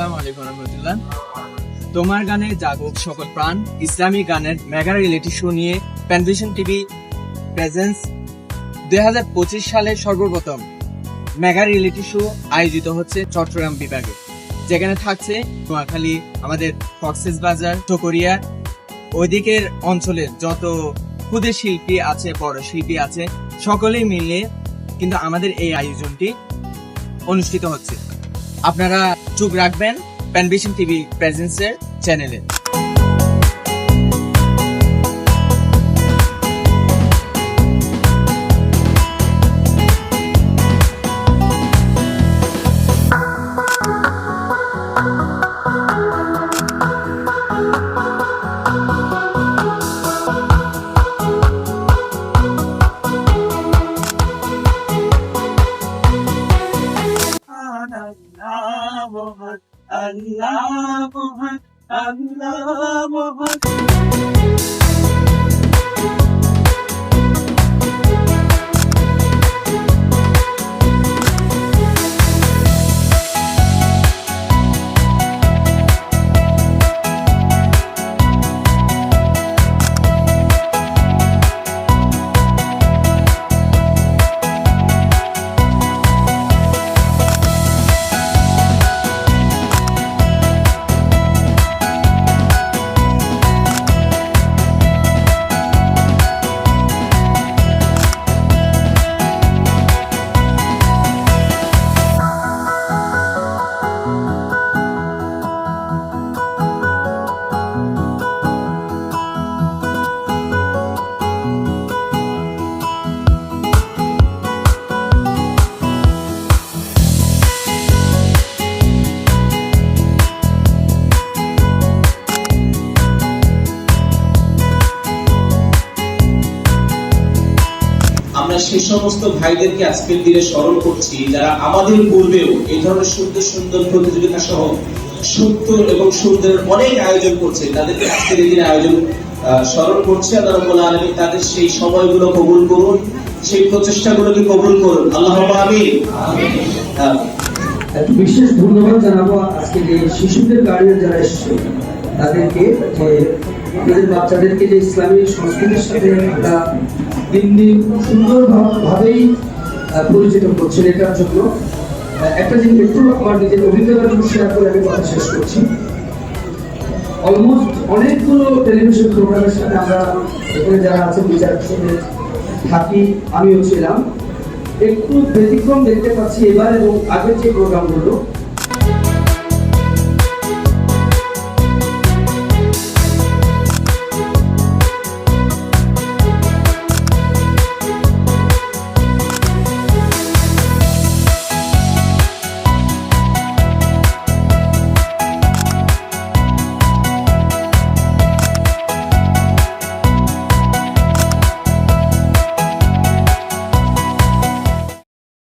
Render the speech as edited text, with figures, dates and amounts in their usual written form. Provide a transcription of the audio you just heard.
আসসালামু আলাইকুম রহমতুল্লাহ। তোমার গানে জাগুক সকল প্রাণ ইসলামী গানের মেগা রিয়েলিটি শো নিয়ে প্যানভিশন টিভি প্রেজেন্স 2025 সালে সর্বপ্রথম মেগা রিয়েলিটি শো আয়োজিত হচ্ছে চট্টগ্রাম বিভাগে, যেখানে থাকছে নোয়াখালী, আমাদের কক্সেস বাজার, চকরিয়া, ওইদিকের অঞ্চলের যত ক্ষুদে শিল্পী আছে, বড় শিল্পী আছে, সকলেই মিলে কিন্তু আমাদের এই আয়োজনটি অনুষ্ঠিত হচ্ছে। আপনারা চোখ রাখবেন প্যানভিশন টিভি প্রেজেন্সের চ্যানেলে। আমরা সে সমস্ত ভাইদেরকে আজকের দিনে স্মরণ করছি যারা আমাদের পূর্বেও এই ধরনের সুন্দর সুন্দর প্রতিযোগিতা সহ সত্য এবং সুন্দর অনেক আয়োজন করছে। তাদেরকে আজকের এই দিনে আয়োজন স্মরণ করছে। আল্লাহ রাব্বুল আলামিন তাদের সেই সময়গুলো কবুল করুন, সেই প্রচেষ্টাগুলোকে কবুল করুন। আল্লাহুম্মা আমিন। বিশেষ ধন্যবাদ জানাবো আজকে যে শিশুদের গার্ডিয়ান যারা এসেছে তাদেরকে, যে আমাদের বাচ্চাদেরকে যে ইসলামী সংস্কৃতির সাথে একটা দিন দিন সুন্দরভাবেই পরিচিত করছেন। এটার জন্য একটা জিনিস একটু আমার নিজের অভিজ্ঞতা শেয়ার করে আমি কথা শেষ করছি। অলমোস্ট অনেকগুলো টেলিভিশন প্রোগ্রামের সাথে আমরা এখানে যারা আছে বিচারক থাকি, আমিও ছিলাম। একটু ব্যতিক্রম দেখতে পাচ্ছি এবার এবং আগের যে প্রোগ্রামগুলো